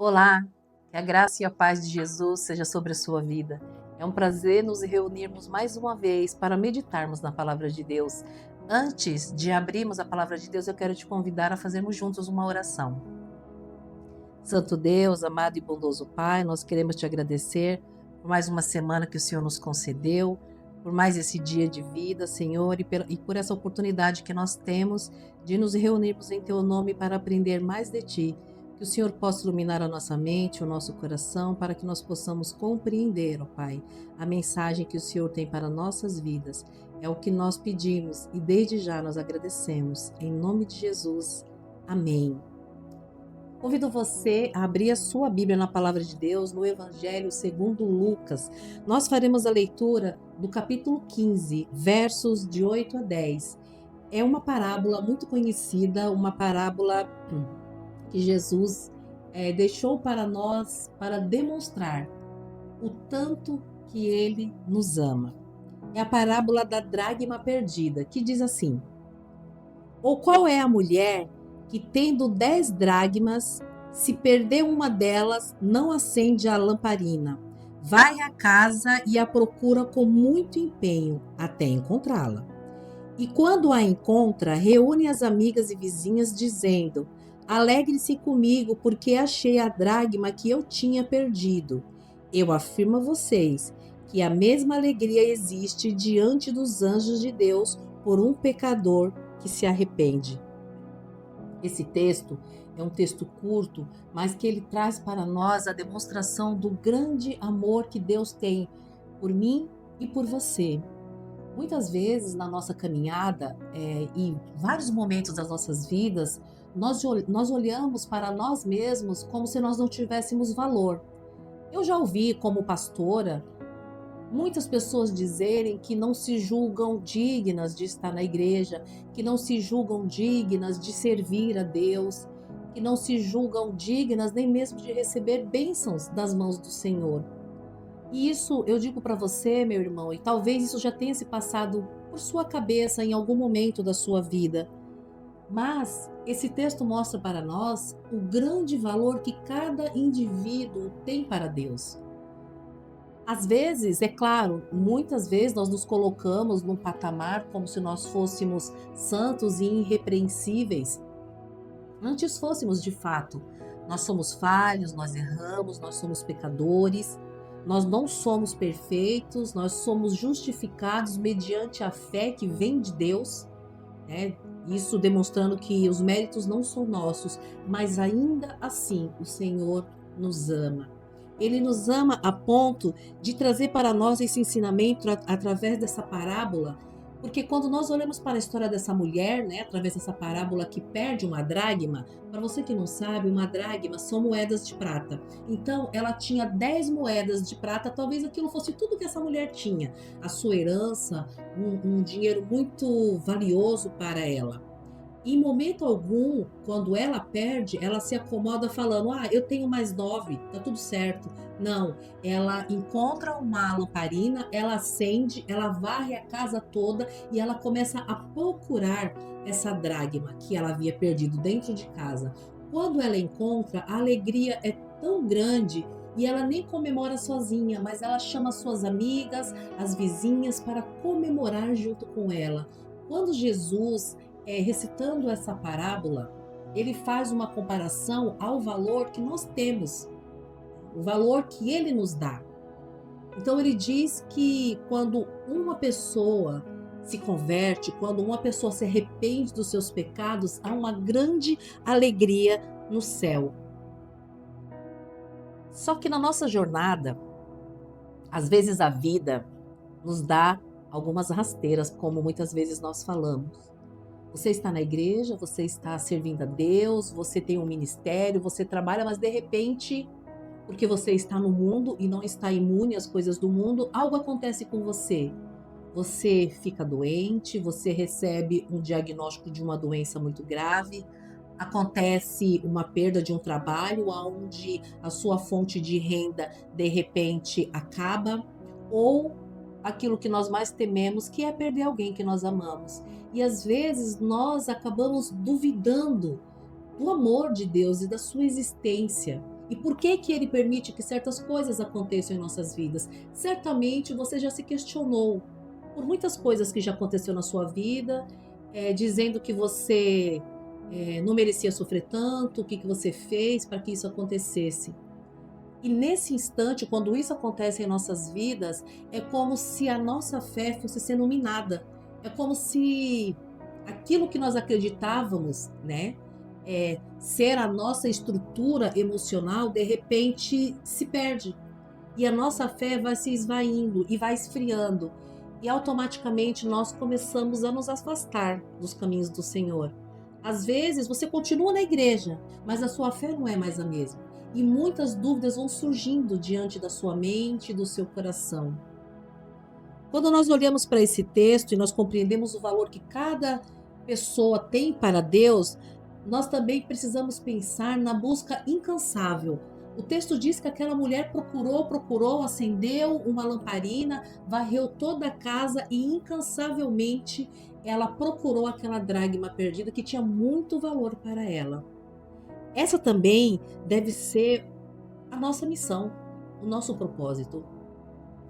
Olá, que a graça e a paz de Jesus seja sobre a sua vida. É um prazer nos reunirmos mais uma vez para meditarmos na palavra de Deus. Antes de abrirmos a palavra de Deus, eu quero te convidar a fazermos juntos uma oração. Santo Deus, amado e bondoso Pai, nós queremos te agradecer por mais uma semana que o Senhor nos concedeu, por mais esse dia de vida, Senhor, e por essa oportunidade que nós temos de nos reunirmos em Teu nome para aprender mais de Ti. Que o Senhor possa iluminar a nossa mente, o nosso coração, para que nós possamos compreender, ó Pai, a mensagem que o Senhor tem para nossas vidas. É o que nós pedimos e desde já nós agradecemos. Em nome de Jesus. Amém. Convido você a abrir a sua Bíblia na Palavra de Deus, no Evangelho segundo Lucas. Nós faremos a leitura do capítulo 15, versos de 8 a 10. É uma parábola muito conhecida, uma parábola que Jesus deixou para nós para demonstrar o tanto que Ele nos ama. É a parábola da dracma perdida, que diz assim: ou qual é a mulher que, tendo 10 dracmas, se perder uma delas, não acende a lamparina, vai à casa e a procura com muito empenho até encontrá-la? E quando a encontra, reúne as amigas e vizinhas, dizendo: alegre-se comigo, porque achei a dracma que eu tinha perdido. Eu afirmo a vocês que a mesma alegria existe diante dos anjos de Deus por um pecador que se arrepende. Esse texto é um texto curto, mas que ele traz para nós a demonstração do grande amor que Deus tem por mim e por você. Muitas vezes na nossa caminhada, e vários momentos das nossas vidas, nós olhamos para nós mesmos como se nós não tivéssemos valor. Eu já ouvi, como pastora, muitas pessoas dizerem que não se julgam dignas de estar na igreja, que não se julgam dignas de servir a Deus, que não se julgam dignas nem mesmo de receber bênçãos das mãos do Senhor. E isso eu digo para você, meu irmão, e talvez isso já tenha se passado por sua cabeça em algum momento da sua vida. Mas esse texto mostra para nós o grande valor que cada indivíduo tem para Deus. Às vezes, é claro, muitas vezes nós nos colocamos num patamar como se nós fôssemos santos e irrepreensíveis. Antes fôssemos de fato. Nós somos falhos, nós erramos, nós somos pecadores, nós não somos perfeitos, nós somos justificados mediante a fé que vem de Deus, né? Isso demonstrando que os méritos não são nossos, mas ainda assim o Senhor nos ama. Ele nos ama a ponto de trazer para nós esse ensinamento através dessa parábola, porque quando nós olhamos para a história dessa mulher, né, através dessa parábola que perde uma dracma, para você que não sabe, uma dracma são moedas de prata. Então, ela tinha 10 moedas de prata, talvez aquilo fosse tudo que essa mulher tinha, a sua herança, um dinheiro muito valioso para ela. Em momento algum, quando ela perde, ela se acomoda falando: ah, eu tenho mais 9, tá tudo certo. Não, ela encontra uma lamparina, ela acende, ela varre a casa toda e ela começa a procurar essa dracma que ela havia perdido dentro de casa. Quando ela encontra, a alegria é tão grande e ela nem comemora sozinha, mas ela chama suas amigas, as vizinhas, para comemorar junto com ela. Quando Jesus recitando essa parábola, ele faz uma comparação ao valor que nós temos, o valor que ele nos dá. Então ele diz que quando uma pessoa se converte, quando uma pessoa se arrepende dos seus pecados, há uma grande alegria no céu. Só que na nossa jornada, às vezes a vida nos dá algumas rasteiras, como muitas vezes nós falamos. Você está na igreja, você está servindo a Deus, você tem um ministério, você trabalha, mas de repente, porque você está no mundo e não está imune às coisas do mundo, algo acontece com você. Você fica doente, você recebe um diagnóstico de uma doença muito grave, acontece uma perda de um trabalho onde a sua fonte de renda de repente acaba, ou aquilo que nós mais tememos, que é perder alguém que nós amamos. E às vezes nós acabamos duvidando do amor de Deus e da sua existência. E por que que ele permite que certas coisas aconteçam em nossas vidas? Certamente você já se questionou por muitas coisas que já aconteceu na sua vida, dizendo que você não merecia sofrer tanto, o que que você fez para que isso acontecesse. E nesse instante, quando isso acontece em nossas vidas, é como se a nossa fé fosse sendo minada. É como se aquilo que nós acreditávamos, né, ser a nossa estrutura emocional, de repente se perde. E a nossa fé vai se esvaindo e vai esfriando. E automaticamente nós começamos a nos afastar dos caminhos do Senhor. Às vezes você continua na igreja, mas a sua fé não é mais a mesma. E muitas dúvidas vão surgindo diante da sua mente, do seu coração. Quando nós olhamos para esse texto e nós compreendemos o valor que cada pessoa tem para Deus, nós também precisamos pensar na busca incansável. O texto diz que aquela mulher procurou, acendeu uma lamparina, varreu toda a casa e incansavelmente ela procurou aquela dracma perdida que tinha muito valor para ela. Essa também deve ser a nossa missão, o nosso propósito.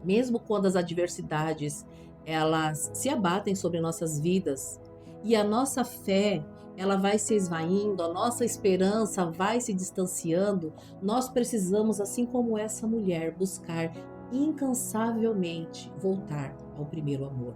Mesmo quando as adversidades elas se abatem sobre nossas vidas e a nossa fé ela vai se esvaindo, a nossa esperança vai se distanciando, nós precisamos, assim como essa mulher, buscar incansavelmente voltar ao primeiro amor.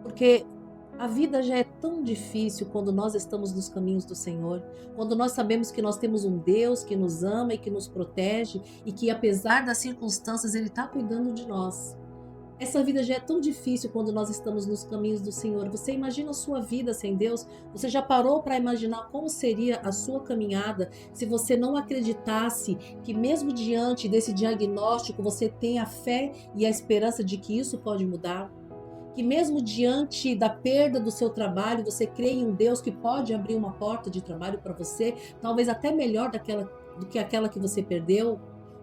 Porque a vida já é tão difícil quando nós estamos nos caminhos do Senhor, quando nós sabemos que nós temos um Deus que nos ama e que nos protege e que, apesar das circunstâncias, Ele está cuidando de nós. Essa vida já é tão difícil quando nós estamos nos caminhos do Senhor. Você imagina a sua vida sem Deus? Você já parou para imaginar como seria a sua caminhada se você não acreditasse que, mesmo diante desse diagnóstico, você tem a fé e a esperança de que isso pode mudar? Que mesmo diante da perda do seu trabalho, você crê em um Deus que pode abrir uma porta de trabalho para você, talvez até melhor do que aquela que você perdeu?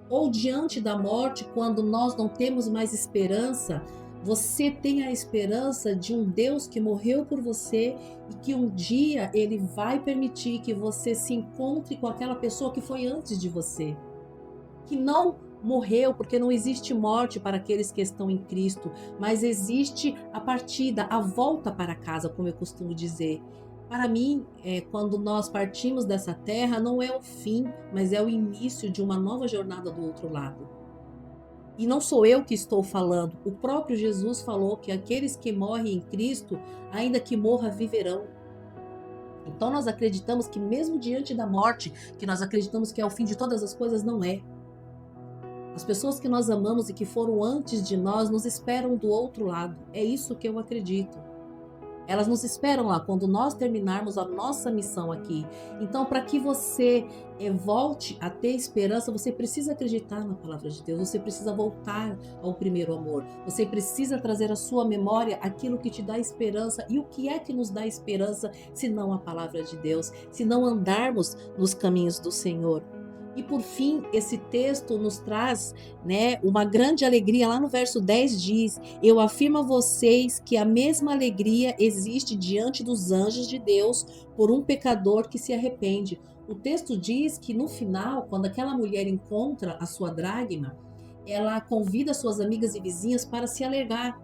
Ou diante da morte, quando nós não temos mais esperança, você tem a esperança de um Deus que morreu por você e que um dia ele vai permitir que você se encontre com aquela pessoa que foi antes de você, que não morreu, porque não existe morte para aqueles que estão em Cristo, mas existe a partida, a volta para casa, como eu costumo dizer. Para mim, quando nós partimos dessa terra, não é o fim, mas é o início de uma nova jornada do outro lado. E não sou eu que estou falando, o próprio Jesus falou que aqueles que morrem em Cristo, ainda que morra, viverão. Então nós acreditamos que mesmo diante da morte, que nós acreditamos que é o fim de todas as coisas, não é. As pessoas que nós amamos e que foram antes de nós nos esperam do outro lado. É isso que eu acredito. Elas nos esperam lá quando nós terminarmos a nossa missão aqui. Então, para que você volte a ter esperança, você precisa acreditar na palavra de Deus. Você precisa voltar ao primeiro amor. Você precisa trazer à sua memória aquilo que te dá esperança. E o que é que nos dá esperança, se não a palavra de Deus? Se não andarmos nos caminhos do Senhor? E por fim, esse texto nos traz, né, uma grande alegria. Lá no verso 10 diz: Eu afirmo a vocês que a mesma alegria existe diante dos anjos de Deus por um pecador que se arrepende. O texto diz que no final, quando aquela mulher encontra a sua dracma, ela convida suas amigas e vizinhas para se alegrar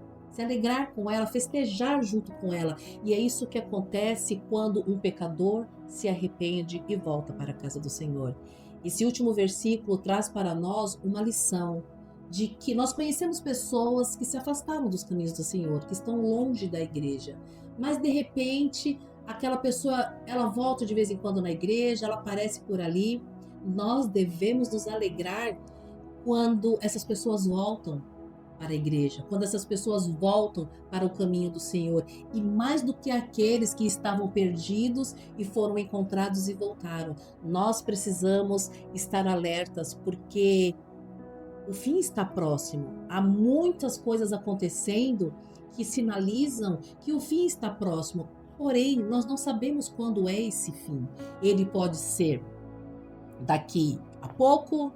com ela, festejar junto com ela. E é isso que acontece quando um pecador se arrepende e volta para a casa do Senhor. Esse último versículo traz para nós uma lição de que nós conhecemos pessoas que se afastaram dos caminhos do Senhor, que estão longe da igreja, mas de repente aquela pessoa, ela volta de vez em quando na igreja, ela aparece por ali. Nós devemos nos alegrar quando essas pessoas voltam para a igreja, quando essas pessoas voltam para o caminho do Senhor, e mais do que aqueles que estavam perdidos e foram encontrados e voltaram. Nós precisamos estar alertas, porque o fim está próximo. Há muitas coisas acontecendo que sinalizam que o fim está próximo. Porém, nós não sabemos quando é esse fim. Ele pode ser daqui a pouco,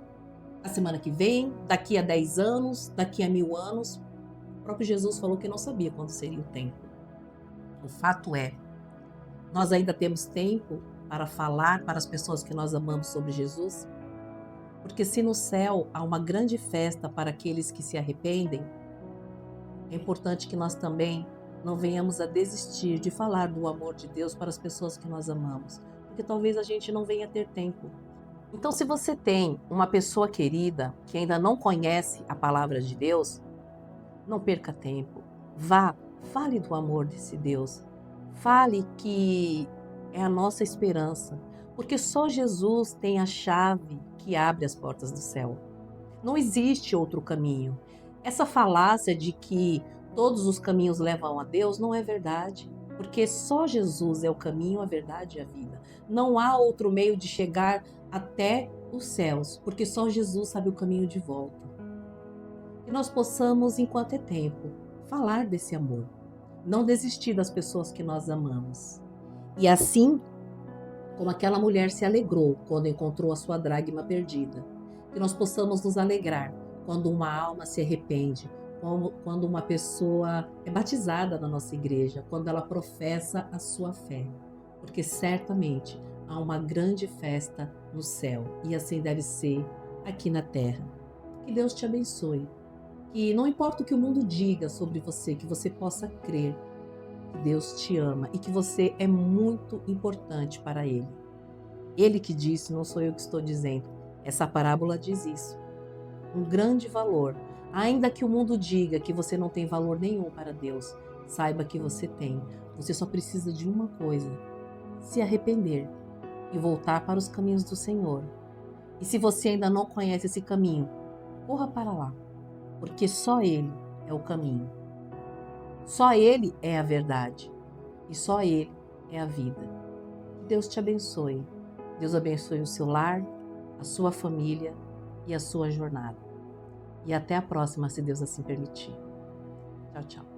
a semana que vem, daqui a 10 anos, daqui a 1000 anos. O próprio Jesus falou que não sabia quando seria o tempo. O fato é, nós ainda temos tempo para falar para as pessoas que nós amamos sobre Jesus? Porque se no céu há uma grande festa para aqueles que se arrependem, é importante que nós também não venhamos a desistir de falar do amor de Deus para as pessoas que nós amamos, porque talvez a gente não venha ter tempo. Então, se você tem uma pessoa querida que ainda não conhece a palavra de Deus, não perca tempo. Vá, fale do amor desse Deus. Fale que é a nossa esperança, porque só Jesus tem a chave que abre as portas do céu. Não existe outro caminho. Essa falácia de que todos os caminhos levam a Deus não é verdade, porque só Jesus é o caminho, a verdade e a vida. Não há outro meio de chegar até os céus, porque só Jesus sabe o caminho de volta. Que nós possamos, enquanto é tempo, falar desse amor, não desistir das pessoas que nós amamos. E assim, como aquela mulher se alegrou quando encontrou a sua dracma perdida, que nós possamos nos alegrar quando uma alma se arrepende, quando uma pessoa é batizada na nossa igreja, quando ela professa a sua fé, porque certamente há uma grande festa no céu e assim deve ser aqui na terra. Que Deus te abençoe. Que não importa o que o mundo diga sobre você, que você possa crer que Deus te ama e que você é muito importante para Ele. Ele que disse, não sou eu que estou dizendo. Essa parábola diz isso. Um grande valor. Ainda que o mundo diga que você não tem valor nenhum para Deus, saiba que você tem. Você só precisa de uma coisa: se arrepender e voltar para os caminhos do Senhor. E se você ainda não conhece esse caminho, corra para lá, porque só Ele é o caminho. Só Ele é a verdade e só Ele é a vida. Que Deus te abençoe. Deus abençoe o seu lar, a sua família e a sua jornada. E até a próxima, se Deus assim permitir. Tchau, tchau.